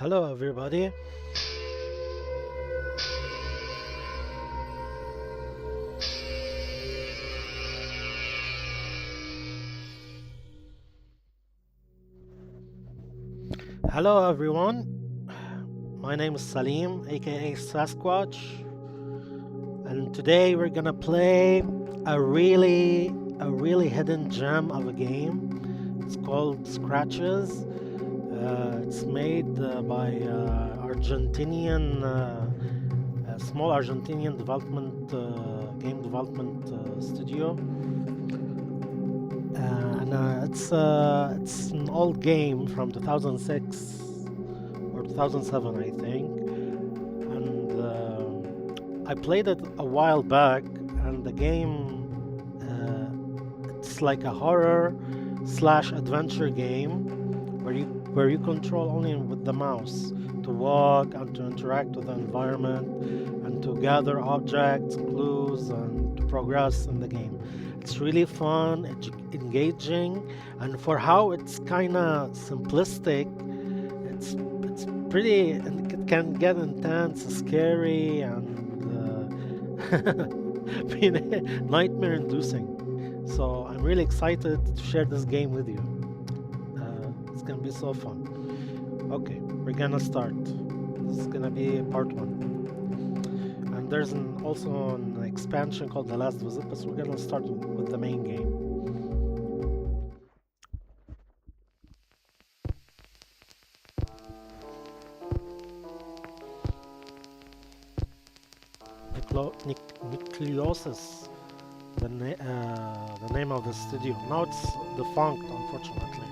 Hello, everybody. Hello, everyone. My name is Salim, aka Sasquatch, and today we're gonna play a really hidden gem of a game. It's called Scratches. It's made by a small Argentinian game development studio. It's an old game from 2006 or 2007, I think. And I played it a while back, and the game it's like a horror slash adventure game where you control only with the mouse to walk and to interact with the environment and to gather objects, clues, and to progress in the game. It's really fun, engaging, and for how it's kind of simplistic, it's pretty. And it can get intense, scary, and nightmare-inducing. So I'm really excited to share this game with you. It's gonna be so fun. Okay, we're gonna start. This is gonna be part one. And there's also an expansion called The Last Visit, but we're gonna start with the main game. Nucleosys, the name of the studio. Now it's defunct, unfortunately.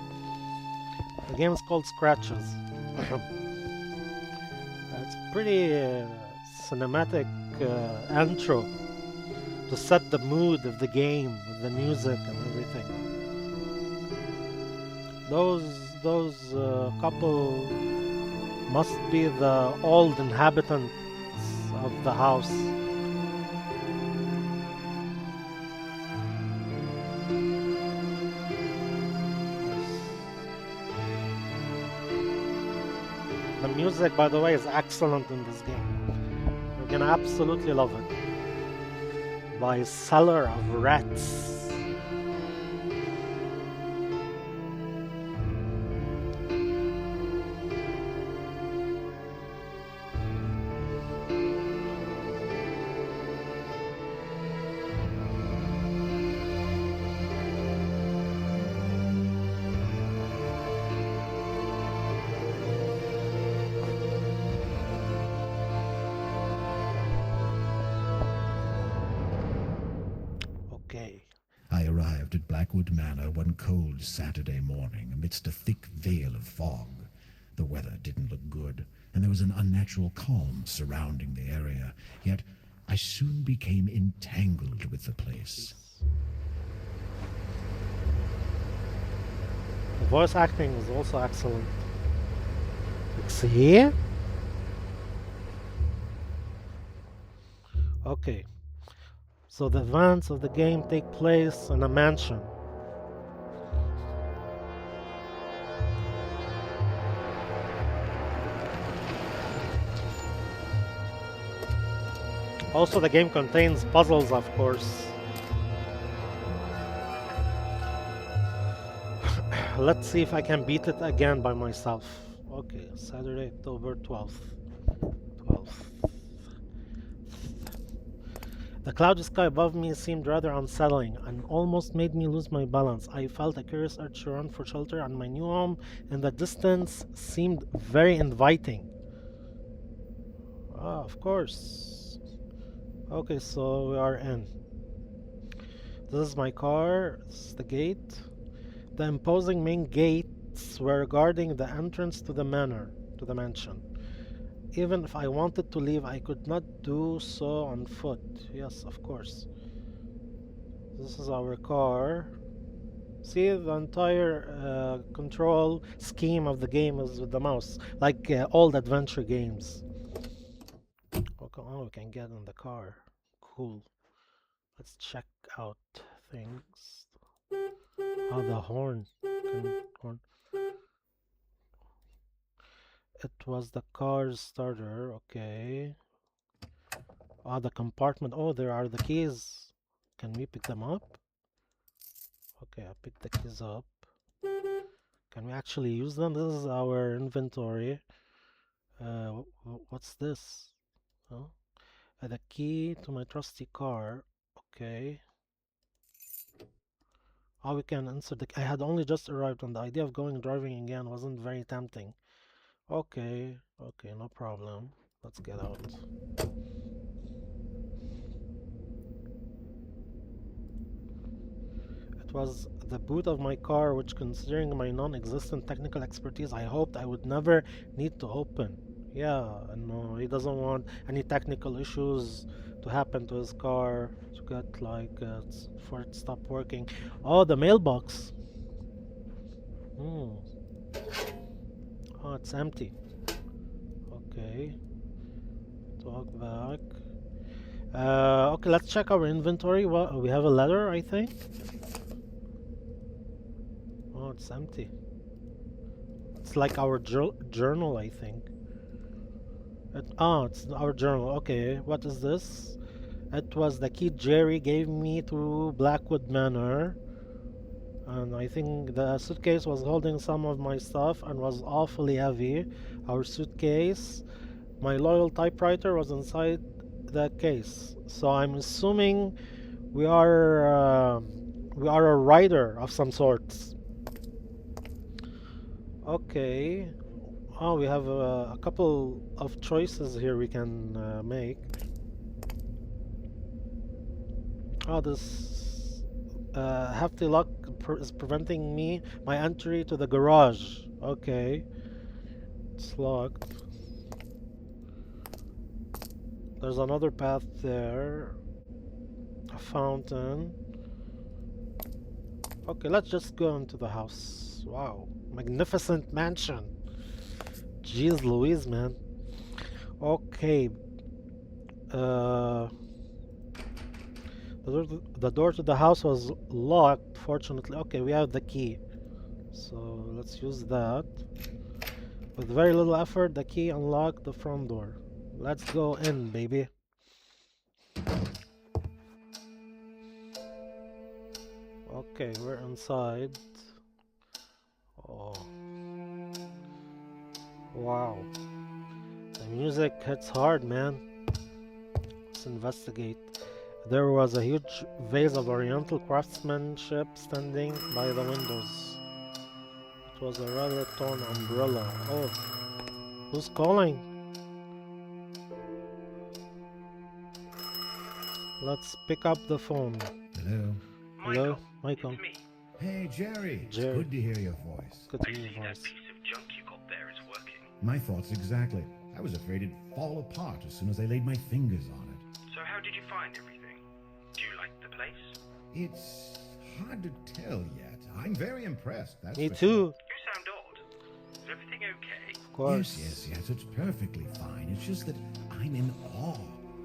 The game is called Scratches. It's pretty cinematic intro to set the mood of the game with the music and everything. Those couple must be the old inhabitants of the house. The music, by the way, is excellent in this game. You're gonna absolutely love it. By Cellar of Rats. Okay. I arrived at Blackwood Manor one cold Saturday morning amidst a thick veil of fog. The weather didn't look good, and there was an unnatural calm surrounding the area, yet I soon became entangled with the place. The voice acting is also excellent. See? Okay. So the events of the game take place in a mansion. Also, the game contains puzzles, of course. Let's see if I can beat it again by myself. Okay, Saturday, October 12th. 12th. The cloudy sky above me seemed rather unsettling and almost made me lose my balance. I felt a curious urge to run for shelter, and my new home in the distance seemed very inviting. Ah, of course. Okay, so we are in. This is my car. This is the gate. The imposing main gates were guarding the entrance to the mansion. Even if I wanted to leave, I could not do so on foot. Yes, of course. This is our car. See, the entire control scheme of the game is with the mouse, like old adventure games. Okay, oh, we can get in the car. Cool. Let's check out things. Oh, the horn. Horn. It was the car's starter. Okay. Ah, the compartment. Oh, there are the keys. Can we pick them up? Okay, I picked the keys up. Can we actually use them? This is our inventory. What's this? Oh, the key to my trusty car. Okay. Oh, we can insert the. I had only just arrived, and the idea of going driving again wasn't very tempting. Okay, okay, no problem. Let's get out. It was the boot of my car, which, considering my non-existent technical expertise, I hoped I would never need to open. Yeah, no, he doesn't want any technical issues to happen to his car to get like for it to stop working. Oh, the mailbox. Hmm. Oh, it's empty. Okay. Talk back. Okay, let's check our inventory. Well, we have a letter, I think. Oh, it's empty. It's like our journal, I think. It's our journal. Okay, what is this? It was the key Jerry gave me to Blackwood Manor. And I think the suitcase was holding some of my stuff and was awfully heavy. Our suitcase. My loyal typewriter was inside the case. So I'm assuming we are a writer of some sorts. Okay. Oh, we have a couple of choices here we can make. Oh, this hefty lock is preventing my entry to the garage. Okay. It's locked. There's another path there. A fountain. Okay, let's just go into the house. Wow. Magnificent mansion. Jeez Louise, man. Okay. The door to the house was locked, fortunately. Okay, we have the key. So let's use that. With very little effort, the key unlocked the front door. Let's go in, baby. Okay, we're inside. Oh. Wow. The music hits hard, man. Let's investigate. There was a huge vase of oriental craftsmanship standing by the windows. It was a rather torn umbrella. Oh, who's calling? Let's pick up the phone. Hello? Hello? Michael. It's me. Hey, Jerry. It's Jerry. good to hear your voice. Good to I hear see your that voice. piece of junk you got there is working. My thoughts exactly. I was afraid it'd fall apart as soon as I laid my fingers on it. So how did you find everything? Do you like the place? It's hard to tell yet. I'm very impressed. That's Me for too, You sound odd. Is everything okay? of course. Yes. It's perfectly fine. It's just that I'm in awe.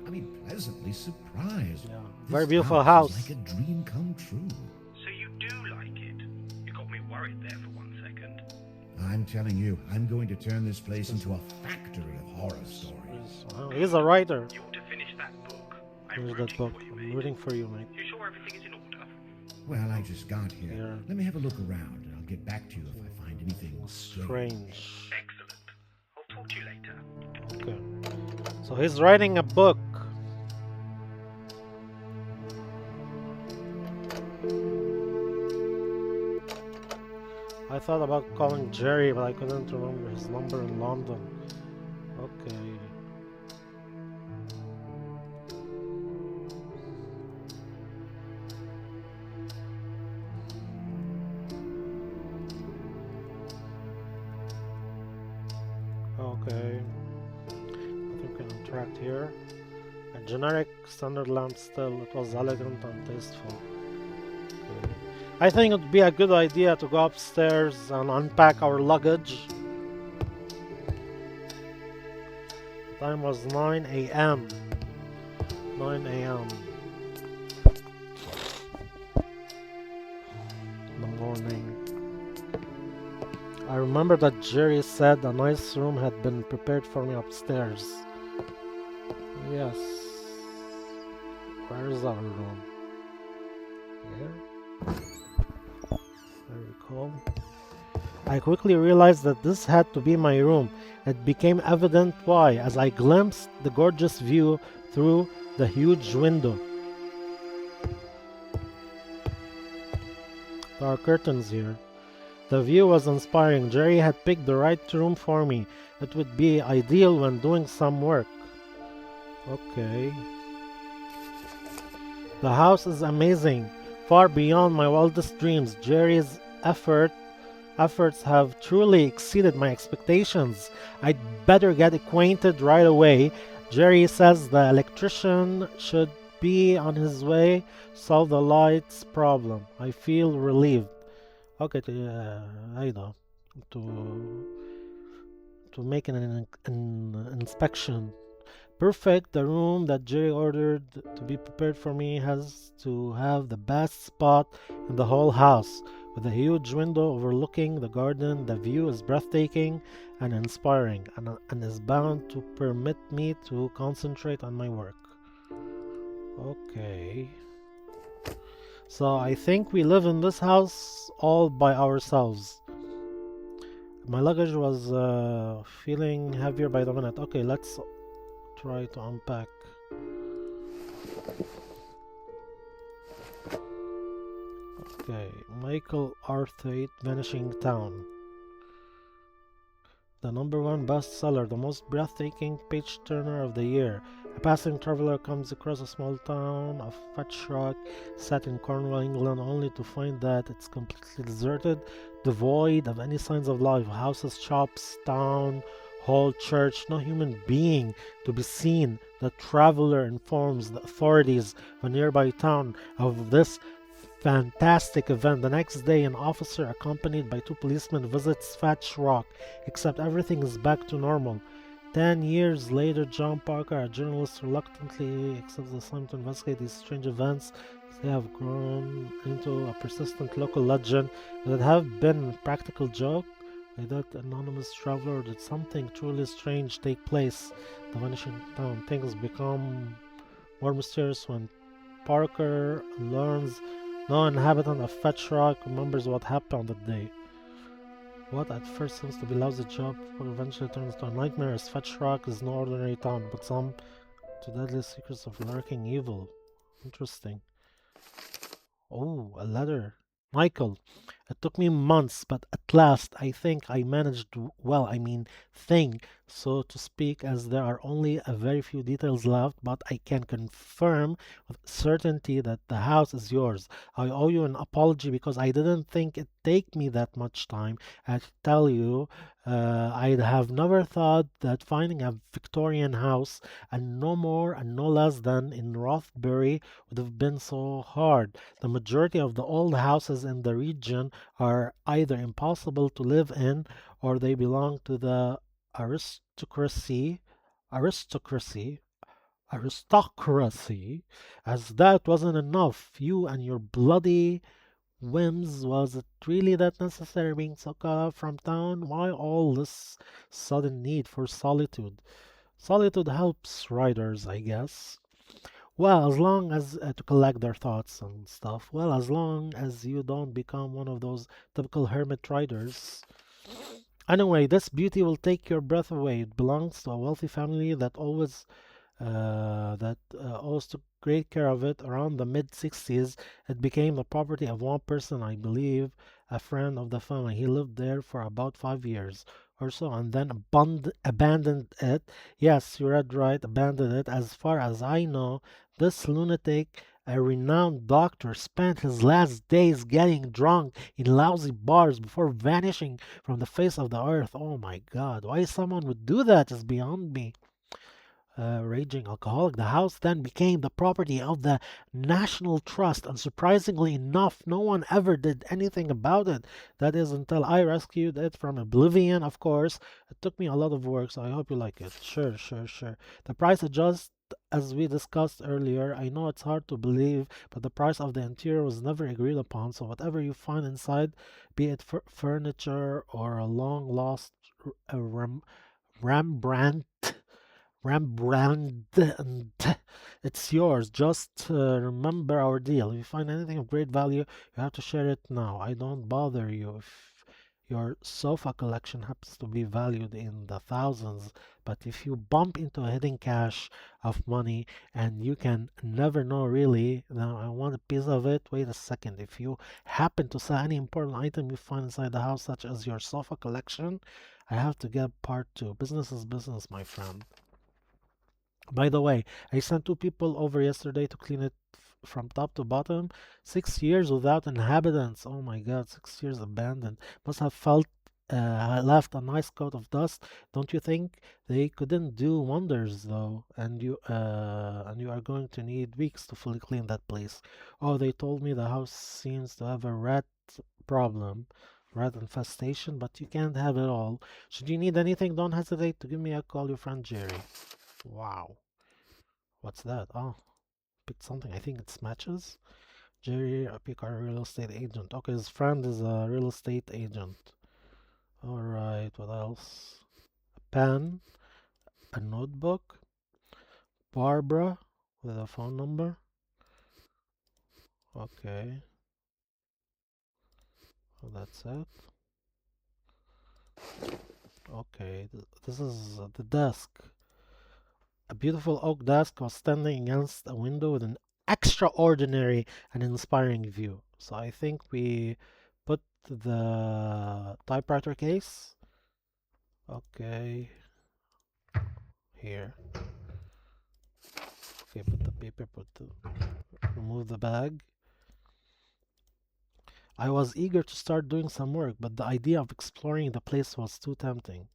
I mean, pleasantly surprised. Yeah. This Very beautiful is house. like a dream come true. So you do like it? You got me worried there for 1 second. I'm telling you, I'm going to turn this place into a factory of horror stories. Wow, he's a writer. You ought to finish that book. I'm Here's rooting that book. for you, I'm mate. rooting for you, mate. You sure everything is in order? Well, I just got here. Yeah. Let me have a look around, and I'll get back to you if I find anything Strange. Excellent. I'll talk to you later. Okay. So he's writing a book. I thought about calling Jerry, but I couldn't remember his number in London. Okay. Okay. I think we can interact here. A generic standard lamp still. It was elegant and tasteful. Okay. I think it would be a good idea to go upstairs and unpack our luggage. The time was 9 a.m. 9 a.m. in the morning. I remember that Jerry said a nice room had been prepared for me upstairs. Yes. Where is our room? Here? I recall. I quickly realized that this had to be my room. It became evident why, as I glimpsed the gorgeous view through the huge window. There are curtains here. The view was inspiring. Jerry had picked the right room for me. It would be ideal when doing some work. Okay. The house is amazing. Far beyond my wildest dreams. Jerry's efforts have truly exceeded my expectations. I'd better get acquainted right away. Jerry says the electrician should be on his way, solve the lights problem. I feel relieved. Okay, I know. To make an inspection. Perfect. The room that Jerry ordered to be prepared for me has to have the best spot in the whole house. With a huge window overlooking the garden, the view is breathtaking and inspiring, and is bound to permit me to concentrate on my work. Okay. So I think we live in this house all by ourselves. My luggage was feeling heavier by the minute. Okay, let's try to unpack. Okay, Michael Arthate, Vanishing Town. The #1 bestseller, the most breathtaking page-turner of the year. A passing traveler comes across a small town of Fetch Rock, set in Cornwall, England, only to find that it's completely deserted, devoid of any signs of life. Houses, shops, town hall, church, no human being to be seen. The traveler informs the authorities of a nearby town of this fantastic event. The next day, an officer accompanied by 2 policemen visits Fetch Rock, except everything is back to normal. 10 years later, John Parker, a journalist, reluctantly accepts the assignment to investigate these strange events. They have grown into a persistent local legend. Would it have been a practical joke? Like that anonymous traveler, or did something truly strange take place? The vanishing town. Things become more mysterious when Parker learns no inhabitant of Fetch Rock remembers what happened on that day. What at first seems to be a lousy job eventually turns into a nightmare, as Fetch Rock is no ordinary town, but some to deadly secrets of lurking evil. Interesting. Oh, a letter. Michael, it took me months, but at last I think I managed well. Think, so to speak, as there are only a very few details left, but I can confirm with certainty that the house is yours. I owe you an apology because I didn't think it'd take me that much time. I tell you, I'd have never thought that finding a Victorian house, and no more and no less than in Rothbury, would have been so hard. The majority of the old houses in the region are either impossible to live in, or they belong to the aristocracy, aristocracy, aristocracy. As that wasn't enough, you and your bloody whims, was it really that necessary being so cut off from town? Why all this sudden need for solitude? Solitude helps writers, I guess. Well, as long as to collect their thoughts and stuff. Well, as long as you don't become one of those typical hermit writers. Anyway, this beauty will take your breath away. It belongs to a wealthy family that always took great care of it. Around the mid 60s, it became the property of one person, I believe, a friend of the family. He lived there for about 5 years or so and then abandoned it. Yes, you read right, abandoned it. As far as I know, this lunatic, a renowned doctor, spent his last days getting drunk in lousy bars before vanishing from the face of the earth. Oh my God, why someone would do that is beyond me. Raging alcoholic. The house then became the property of the National Trust, and surprisingly enough, no one ever did anything about it. That is, until I rescued it from oblivion, of course. It took me a lot of work, so I hope you like it. Sure. The price as we discussed earlier, I know it's hard to believe, but the price of the interior was never agreed upon, so whatever you find inside, be it furniture or a long lost Rembrandt Rembrandt, it's yours. Just remember our deal. If you find anything of great value, you have to share it now. I don't bother you if your sofa collection happens to be valued in the thousands, but if you bump into a hidden cache of money and you can never know really, then I want a piece of it. Wait a second. If you happen to sell any important item you find inside the house, such as your sofa collection, I have to get part two. Business is business, my friend. By the way, I sent two people over yesterday to clean it from top to bottom. 6 years without inhabitants. Oh my god, 6 years abandoned. Must have felt left a nice coat of dust. Don't you think? They couldn't do wonders though, and you are going to need weeks to fully clean that place. Oh, they told me the house seems to have a rat problem. Rat infestation, but you can't have it all. Should you need anything, don't hesitate to give me a call, your friend Jerry. Wow. What's that? Oh, picked something. I think it's matches. Jerry, pick our real estate agent. Okay, his friend is a real estate agent. Alright, what else? A pen, a notebook, Barbara with a phone number. Okay. Oh, that's it. Okay, this is the desk. A beautiful oak desk was standing against a window with an extraordinary and inspiring view. So I think we put the typewriter case. Okay. Here. Okay, put the paper, remove the bag. I was eager to start doing some work, but the idea of exploring the place was too tempting.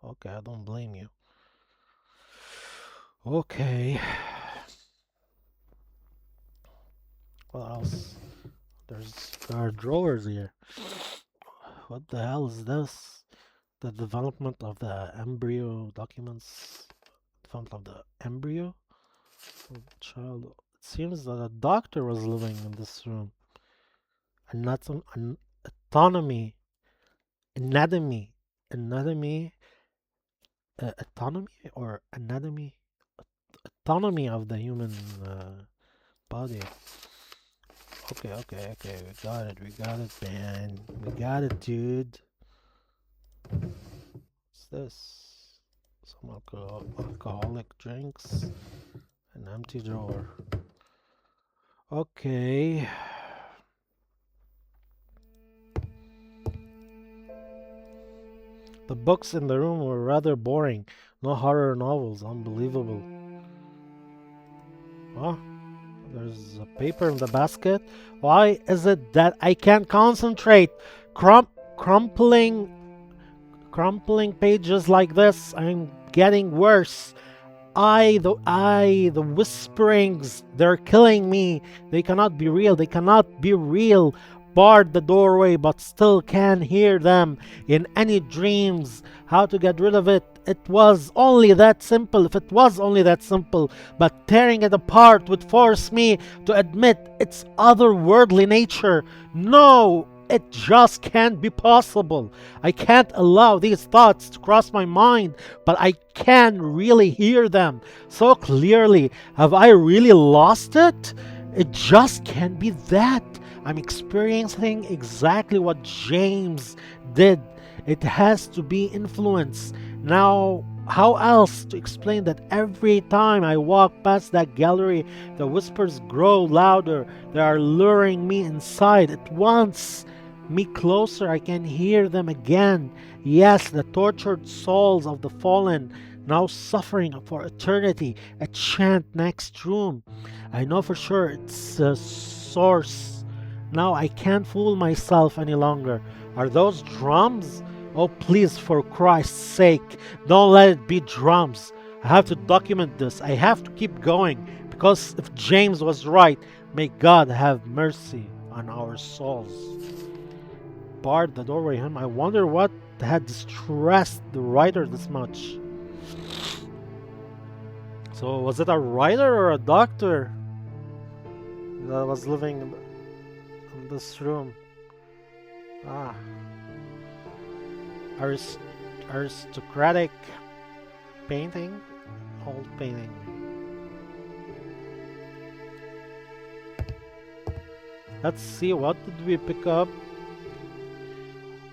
Okay, I don't blame you. Okay. What else? There are drawers here. What the hell is this? The development of the embryo documents. Development of the embryo? Child. It seems that a doctor was living in this room. Autonomy. Anatomy. Autonomy or anatomy? Autonomy of the human body. Okay. We got it, man. We got it, dude. What's this? Some alcoholic drinks. An empty drawer. Okay. The books in the room were rather boring. No horror novels. Unbelievable. Huh? There's a paper in the basket. Why is it that I can't concentrate? Crumpling pages like this. I'm getting worse. The whisperings, they're killing me. They cannot be real. Barred the doorway, but still can hear them in any dreams. How to get rid of it? It was only that simple. If it was only that simple, but tearing it apart would force me to admit its otherworldly nature. No, it just can't be possible. I can't allow these thoughts to cross my mind, but I can really hear them so clearly. Have I really lost it? It just can't be that. I'm experiencing exactly what James did. It has to be influence. Now, how else to explain that every time I walk past that gallery, the whispers grow louder. They are luring me inside at once. Me closer, I can hear them again. Yes, the tortured souls of the fallen, now suffering for eternity. A chant next room. I know for sure it's a source. Now I can't fool myself any longer. Are those drums? Oh, please, for Christ's sake, don't let it be drums. I have to document this. I have to keep going. Because if James was right, may God have mercy on our souls. Barred the doorway him. I wonder what had distressed the writer this much. So was it a writer or a doctor that was living in this room? Ah, Arist aristocratic painting, old painting. Let's see, what did we pick up?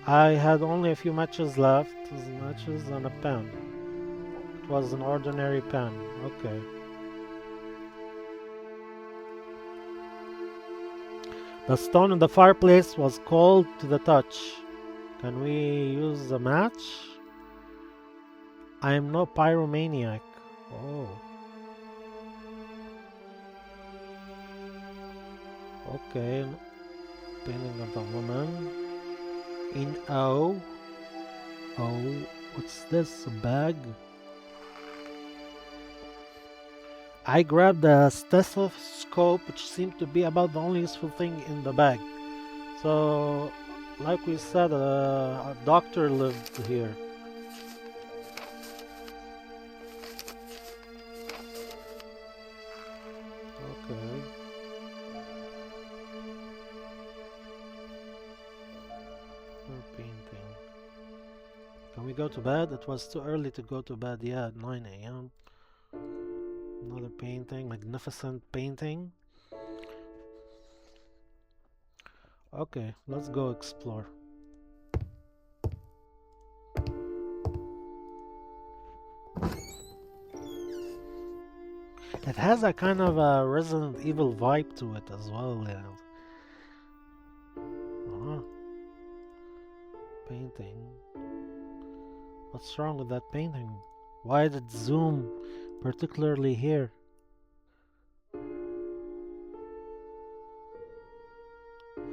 I had only a few matches left. Matches and a pen. It was an ordinary pen. Okay. The stone in the fireplace was cold to the touch. Can we use a match? I am no pyromaniac. Oh. Okay. Painting of the woman. In O. Oh, what's this? A bag? I grabbed a stethoscope, which seemed to be about the only useful thing in the bag. So, like we said, a doctor lived here. Okay. More painting. Can we go to bed? It was too early to go to bed. Yeah, at 9 a.m. Another painting, magnificent painting. Okay, let's go explore. It has a kind of a Resident Evil vibe to it as well, yeah. Painting. What's wrong with that painting? Why did it zoom particularly here?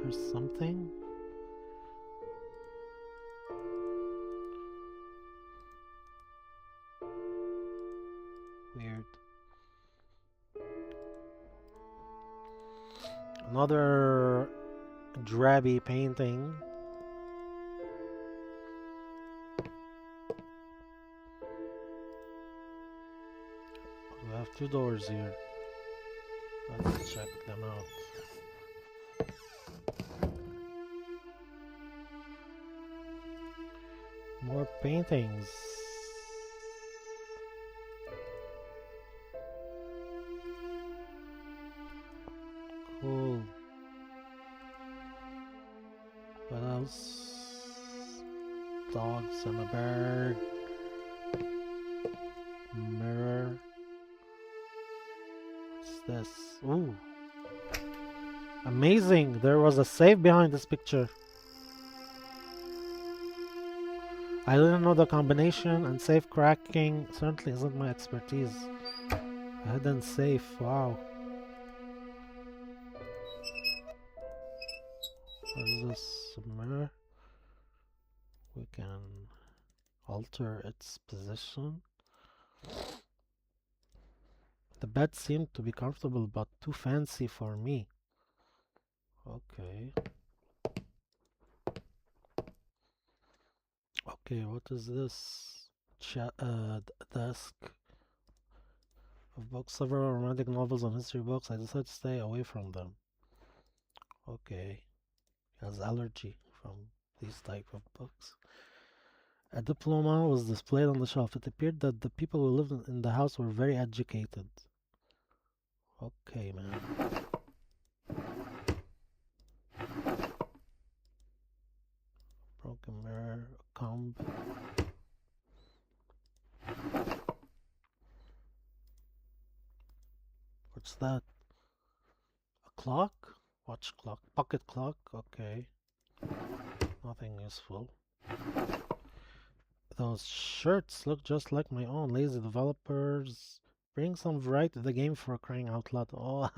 There's something? Weird. Another drabby painting. We have two doors here. Let's check them out. More paintings. Cool. What else? Dogs and a bird. Mirror. What's this? Ooh. Amazing! There was a safe behind this picture. I didn't know the combination, and safe cracking certainly isn't my expertise. A hidden safe, wow. What is this? A mirror? We can alter its position. The bed seemed to be comfortable but too fancy for me. Okay. Okay, what is this? Desk of books, several romantic novels and history books. I decided to stay away from them. Okay. He has allergy from these type of books. A diploma was displayed on the shelf. It appeared that the people who lived in the house were very educated. Okay, man. Broken mirror, comb. What's that? A clock? Watch clock. Pocket clock? Okay. Nothing useful. Those shirts look just like my own. Lazy developers. Bring some variety to the game, for crying out loud. Oh,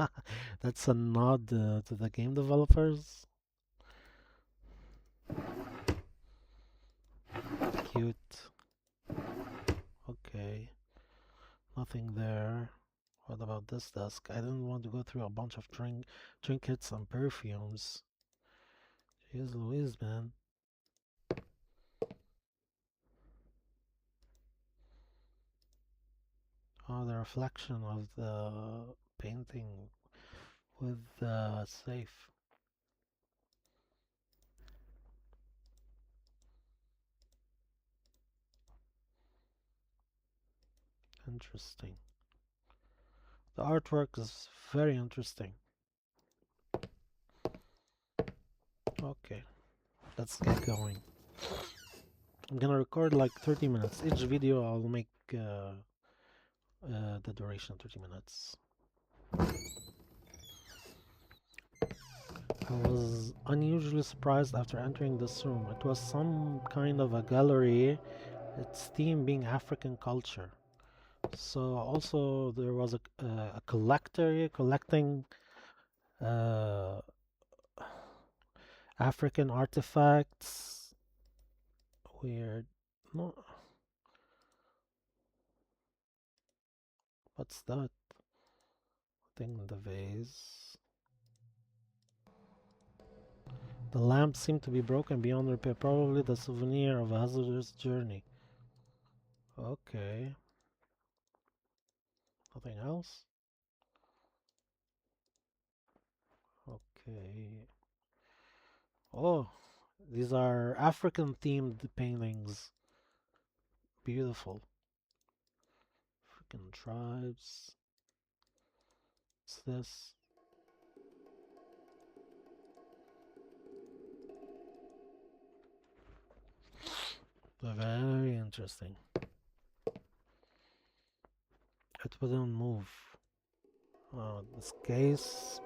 that's a nod to the game developers. Cute. Okay. Nothing there. What about this desk? I didn't want to go through a bunch of trinkets and perfumes. Jeez Louise, man. Oh, the reflection of the painting with the safe. Interesting. The artwork is very interesting. Okay, let's get going. I'm gonna record like 30 minutes. Each video I'll make the duration 30 minutes. I was unusually surprised after entering this room. It was some kind of a gallery, its theme being African culture. So also there was a collector here collecting African artifacts. Weird. No, what's that thing in the vase? The lamp seemed to be broken beyond repair, probably the souvenir of a hazardous journey. Okay. Nothing else? Okay. Oh, these are African themed paintings. Beautiful. African tribes. What's this? Very interesting. It wouldn't move. This case.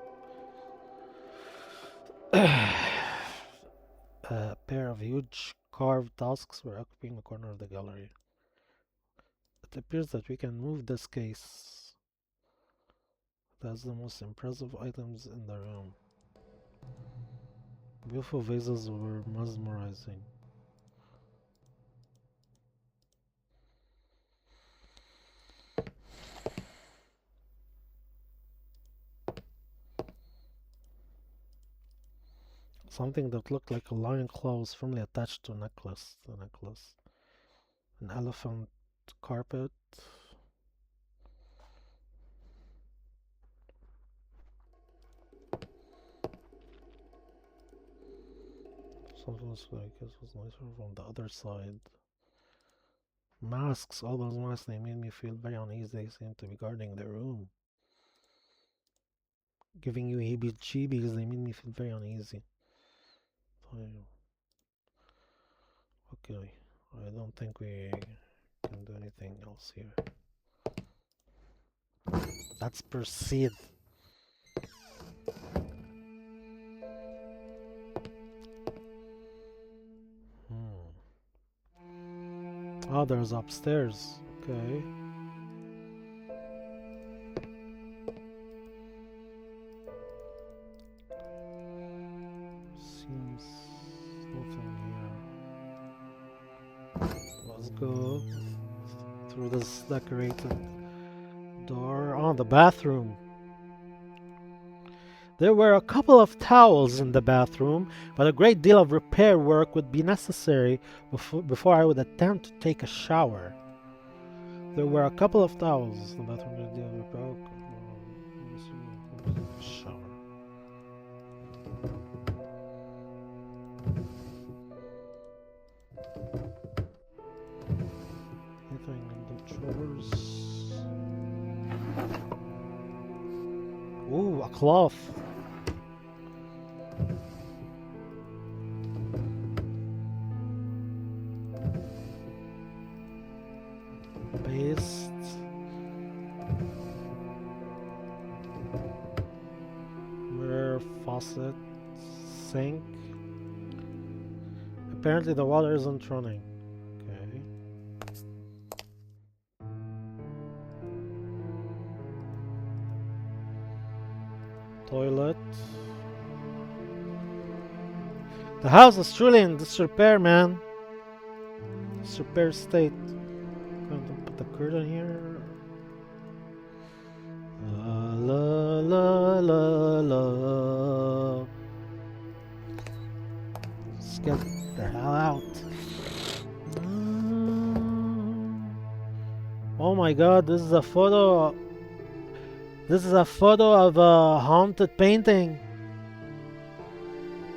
A pair of huge carved tusks were occupying the corner of the gallery. It appears that we can move this case. That's the most impressive items in the room. Beautiful vases were mesmerizing. Something that looked like a lion claw was firmly attached to a necklace. The necklace. An elephant carpet. Something else I guess was nicer from the other side. Masks, all those masks, they made me feel very uneasy. They seemed to be guarding the room. Giving you heebie-jeebies, they made me feel very uneasy. Okay, I don't think we can do anything else here. Let's proceed. Oh, there's upstairs. Okay. Seems nothing here. Let's go through this decorated door. Oh, the bathroom. There were a couple of towels in the bathroom, but a great deal of repair work would be necessary before I would attempt to take a shower. There were a couple of towels in the bathroom. A deal of repair work. Shower. Anything in the drawers? Ooh, a cloth. Paste. Mirror, faucet, sink. Apparently the water isn't running. Okay. Toilet. The house is truly in disrepair, man. Disrepair state. Going to put the curtain here. La la la la la. Let's get the hell out. Oh my god, this is a photo. This is a photo of a haunted painting.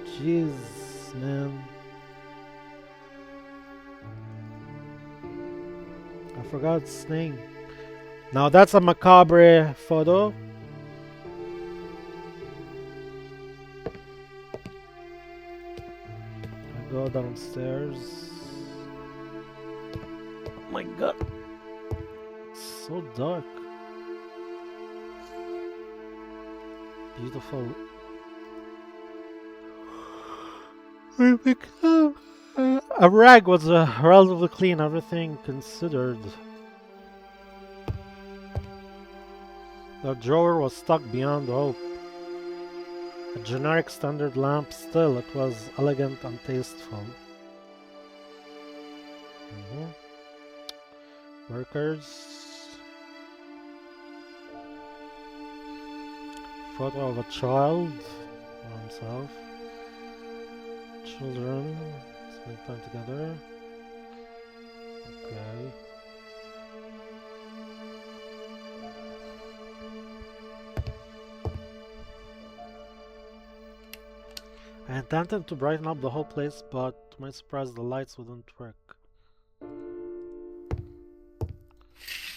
Jeez, man. I forgot its name. Now that's a macabre photo. I go downstairs. Oh my god. It's so dark. Beautiful. A rag was relatively clean, everything considered. The drawer was stuck beyond hope. A generic standard lamp, still it was elegant and tasteful. Workers. Photo of a child or himself. Children spend time together. Okay. I intended to brighten up the whole place, but to my surprise the lights wouldn't work.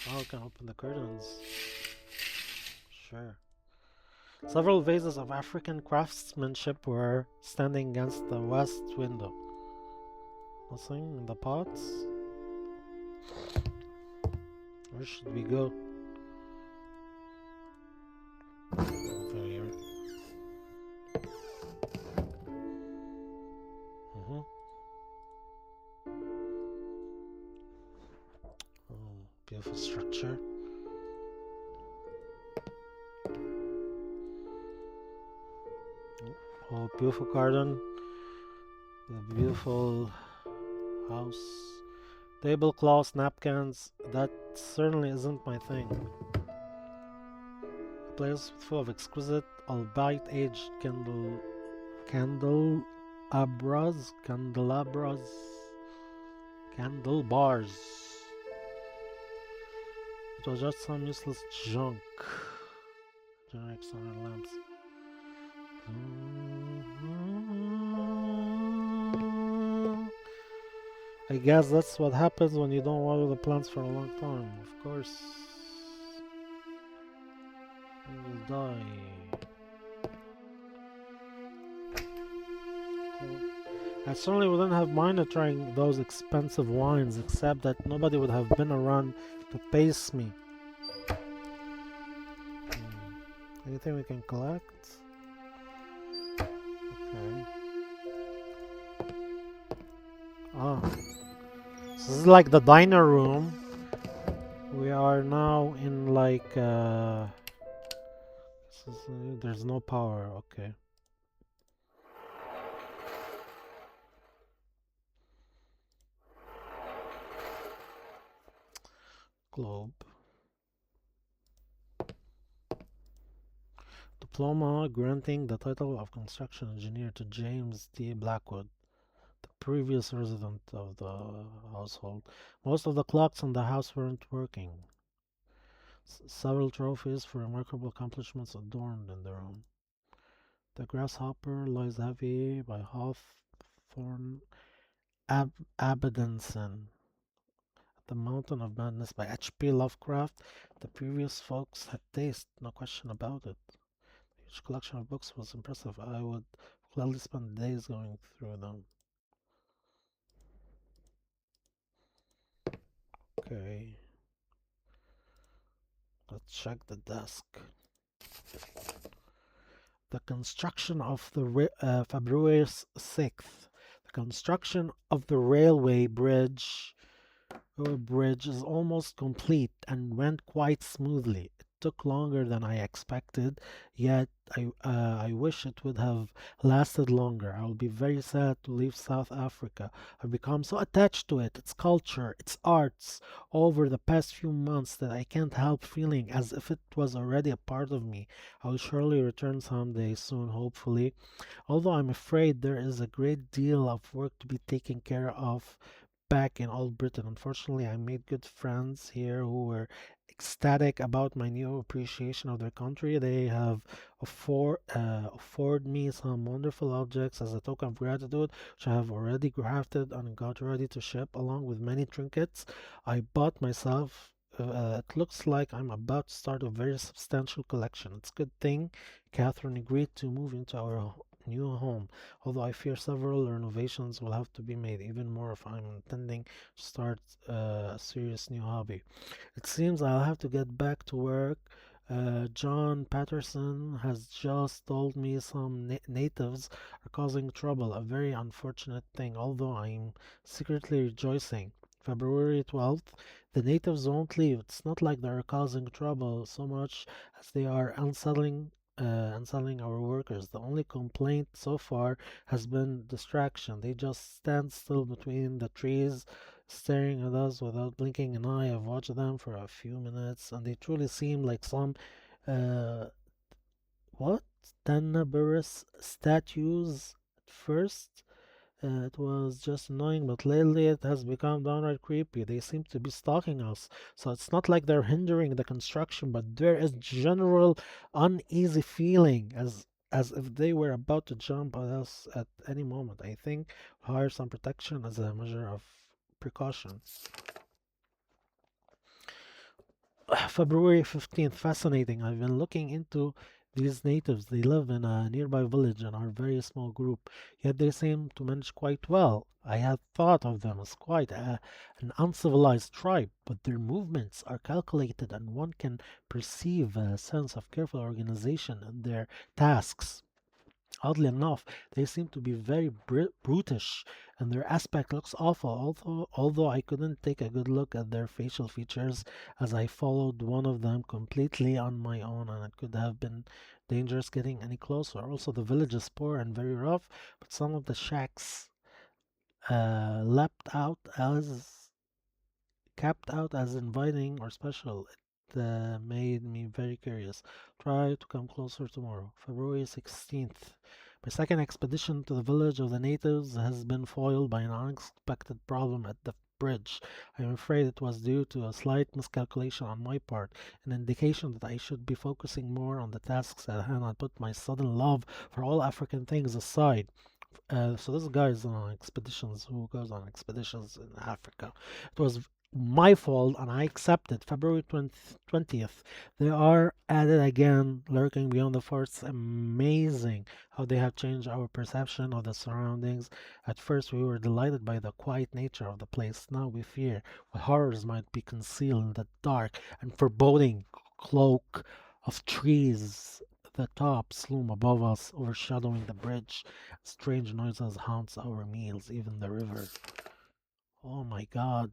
Oh, I can open the curtains. Sure. Several vases of African craftsmanship were standing against the west window. Nothing in the pots? Where should we go? Over here. Oh, beautiful structure. Oh, beautiful garden. The beautiful house. Tablecloths, napkins. That certainly isn't my thing. A place full of exquisite, albeit aged candelabras. It was just some useless junk. Generic standard lamps. I guess that's what happens when you don't water the plants for a long time. Of course, you will die. I certainly wouldn't have minded trying those expensive wines, except that nobody would have been around to pace me. Anything we can collect? Okay. Ah. So this is like the diner room. We are now in like there's no power, okay. Globe. Diploma granting the title of construction engineer to James T. Blackwood, the previous resident of the household. Most of the clocks in the house weren't working. Several trophies for remarkable accomplishments adorned in the room. The grasshopper lies heavy by Hawthorne Abedenson. The Mountain of Madness by H.P. Lovecraft. The previous folks had taste, no question about it. The huge collection of books was impressive. I would gladly spend days going through them. Okay. Let's check the desk. The construction of the February 6th. The construction of the railway bridge is almost complete and went quite smoothly. It took longer than I expected, yet I wish it would have lasted longer. I will be very sad to leave South Africa. I've become so attached to it, its culture, its arts, over the past few months that I can't help feeling as if it was already a part of me. I will surely return someday soon, hopefully, although I'm afraid there is a great deal of work to be taken care of back in Old Britain. Unfortunately, I made good friends here who were ecstatic about my new appreciation of their country. They have afforded me some wonderful objects as a token of gratitude, which I have already crafted and got ready to ship, along with many trinkets I bought myself. It looks like I'm about to start a very substantial collection. It's a good thing Catherine agreed to move into our new home, although I fear several renovations will have to be made, even more if I'm intending to start a serious new hobby. It seems I'll have to get back to work. John Patterson has just told me some natives are causing trouble, a very unfortunate thing, although I'm secretly rejoicing. February 12th, the natives won't leave. It's not like they're causing trouble so much as they are unsettling our workers. The only complaint so far has been distraction. They just stand still between the trees, staring at us without blinking an eye. I've watched them for a few minutes, and they truly seem like some, uh, what? Tenebrous statues at first. It was just annoying, but lately it has become downright creepy. They seem to be stalking us, so it's not like they're hindering the construction, but there is general uneasy feeling as if they were about to jump at us at any moment. I think hire some protection as a measure of precaution. February 15th, fascinating. I've been looking into these natives. They live in a nearby village and are a very small group, yet they seem to manage quite well. I had thought of them as quite an uncivilized tribe, but their movements are calculated and one can perceive a sense of careful organization in their tasks. Oddly enough, they seem to be very brutish, and their aspect looks awful. Although I couldn't take a good look at their facial features, as I followed one of them completely on my own, and it could have been dangerous getting any closer. Also, the village is poor and very rough, but some of the shacks leapt out as capped out as inviting or special. It made me very curious. Try to come closer tomorrow. February 16th. My second expedition to the village of the natives has been foiled by an unexpected problem at the bridge. I am afraid it was due to a slight miscalculation on my part, an indication that I should be focusing more on the tasks at hand and put my sudden love for all African things aside. So this guy is on expeditions who goes on expeditions in Africa. It was my fault and I accepted. February 20th. They are at it again, lurking beyond the forest. Amazing how they have changed our perception of the surroundings. At first we were delighted by the quiet nature of the place. Now we fear what horrors might be concealed in the dark and foreboding cloak of trees. The tops loom above us, overshadowing the bridge. Strange noises haunt our meals, even the river. Oh my god,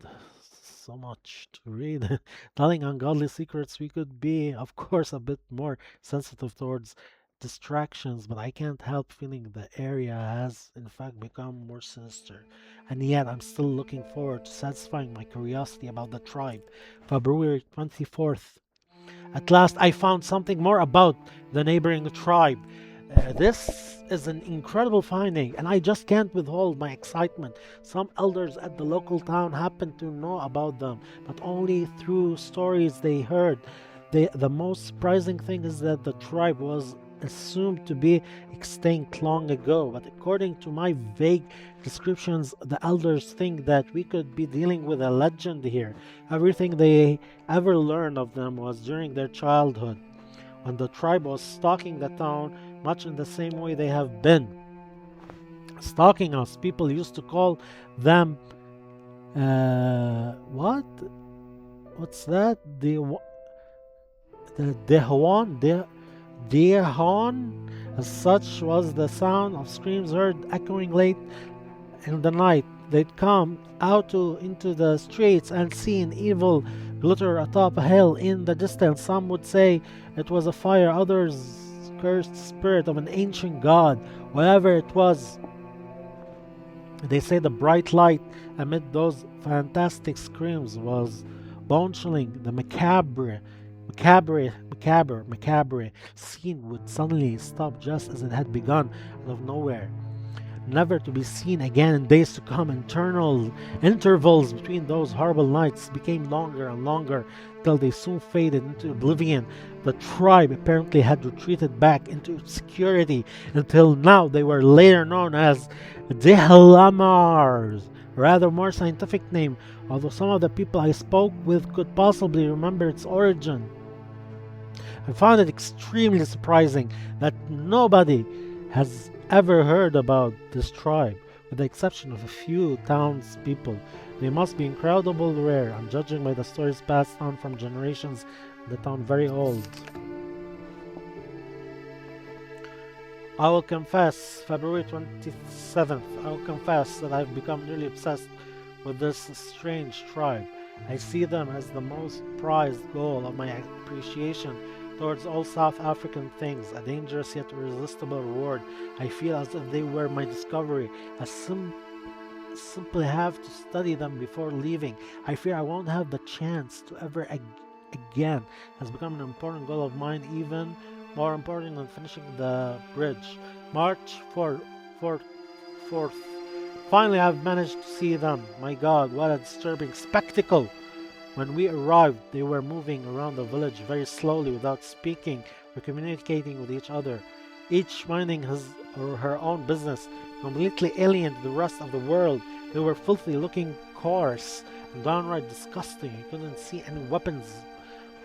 so much to read. Telling ungodly secrets, we could be, of course, a bit more sensitive towards distractions, but I can't help feeling the area has, in fact, become more sinister. And yet, I'm still looking forward to satisfying my curiosity about the tribe. February 24th. At last, I found something more about the neighboring tribe. This is an incredible finding, and I just can't withhold my excitement. Some elders at the local town happen to know about them, but only through stories they heard. The most surprising thing is that the tribe was assumed to be extinct long ago, but according to my vague descriptions, the elders think that we could be dealing with a legend here. Everything they ever learned of them was during their childhood, when the tribe was stalking the town, much in the same way they have been stalking us. People used to call them, what? What's that? The Dehawan? Dehawan? As such was the sound of screams heard echoing late in the night. They'd come out into the streets and see an evil glitter atop a hill in the distance. Some would say it was a fire, others cursed spirit of an ancient god. Whatever it was, they say the bright light amid those fantastic screams was bone-chilling. The macabre scene would suddenly stop just as it had begun, out of nowhere. never to be seen again in days to come. Internal intervals between those horrible nights became longer and longer till they soon faded into oblivion. The tribe apparently had retreated back into obscurity until now they were later known as Dihlamars, a rather more scientific name, although some of the people I spoke with could possibly remember its origin. I found it extremely surprising that nobody has ever heard about this tribe, with the exception of a few townspeople. They must be incredibly rare, and judging by the stories passed on from generations, the town very old. I will confess, February 27th, I will confess that I've become nearly obsessed with this strange tribe. I see them as the most prized goal of my appreciation towards all South African things, a dangerous yet irresistible reward. I feel as if they were my discovery. I simply have to study them before leaving. I fear I won't have the chance to ever again. Has become an important goal of mine, even more important than finishing the bridge. March 4th. Finally, I've managed to see them. My God, what a disturbing spectacle! When we arrived, they were moving around the village very slowly without speaking or communicating with each other, each minding his or her own business, completely alien to the rest of the world. They were filthy looking, coarse, and downright disgusting. You couldn't see any weapons,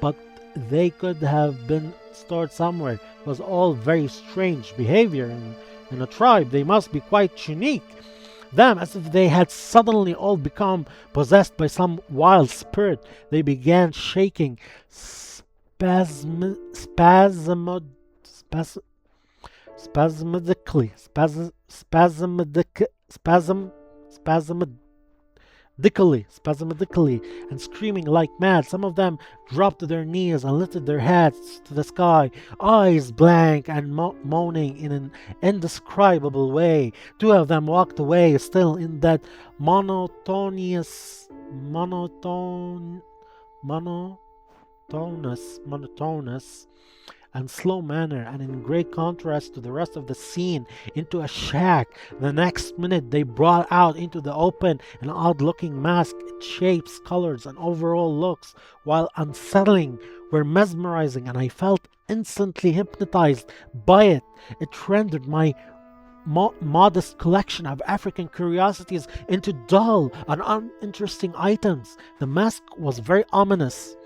but they could have been stored somewhere. It was all very strange behavior in a tribe. They must be quite unique. Them, as if they had suddenly all become possessed by some wild spirit. They began shaking spasmodically, spasmodically, and screaming like mad. Some of them dropped to their knees and lifted their heads to the sky, eyes blank and moaning in an indescribable way. Two of them walked away, still in that monotonous, monotonous and slow manner, and in great contrast to the rest of the scene, into a shack. The next minute they brought out into the open an odd-looking mask. Its shapes, colors, and overall looks, while unsettling, were mesmerizing, and I felt instantly hypnotized by it. It rendered my modest collection of African curiosities into dull and uninteresting items. The mask was very ominous,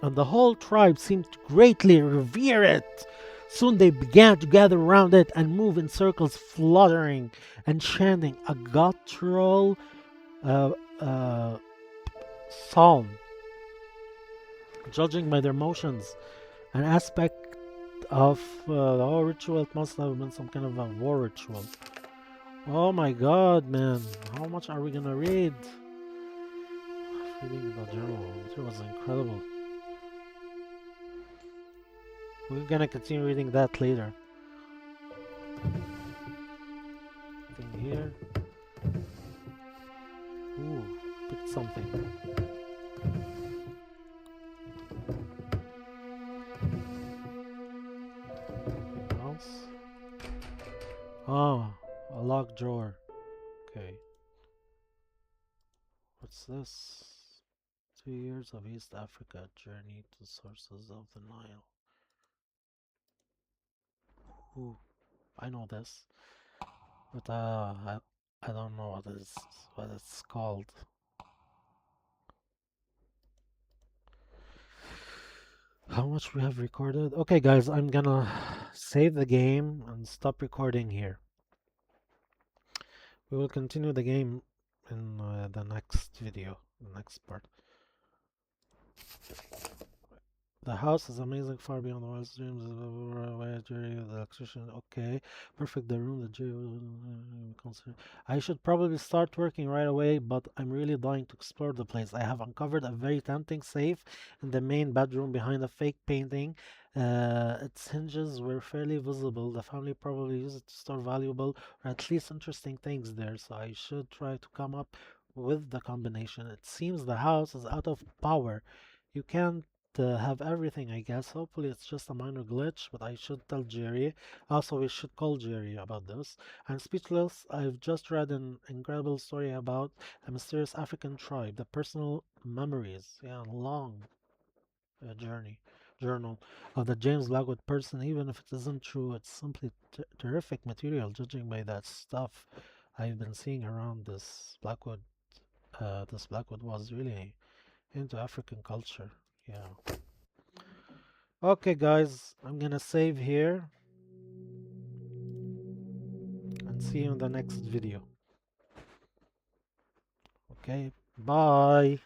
and the whole tribe seemed to greatly revere it. Soon they began to gather around it and move in circles, fluttering and chanting a guttural uh, uh, psalm. Judging by their motions, an aspect of the whole ritual, it must have been some kind of a war ritual. Oh my God, man! How much are we gonna read? Reading the journal, it was incredible. We're gonna continue reading that later. Thing here. Ooh, picked something. Anything else? Oh, a locked drawer. Okay. What's this? 2 years of East Africa journey to sources of the Nile. Ooh, I know this, but I don't know what it's called. How much we have recorded? Okay, guys, I'm gonna save the game and stop recording here. We will continue the game in the next video, the next part. The house is amazing, far beyond the wildest dreams. The electrician, okay, perfect. The room, the consider. I should probably start working right away, but I'm really dying to explore the place. I have uncovered a very tempting safe in the main bedroom behind a fake painting. Its hinges were fairly visible. The family probably used it to store valuable or at least interesting things there, so I should try to come up with the combination. It seems the house is out of power. You can't have everything, I guess. Hopefully it's just a minor glitch, but I should tell Jerry. Also, we should call Jerry about this. And Speechless, I've just read an incredible story about a mysterious African tribe, the personal memories, yeah, long journal of the James Blackwood person. Even if it isn't true, it's simply terrific material, judging by that stuff I've been seeing around this Blackwood. This Blackwood was really into African culture. Yeah. Okay, guys, I'm gonna save here and see you in the next video. Okay, bye.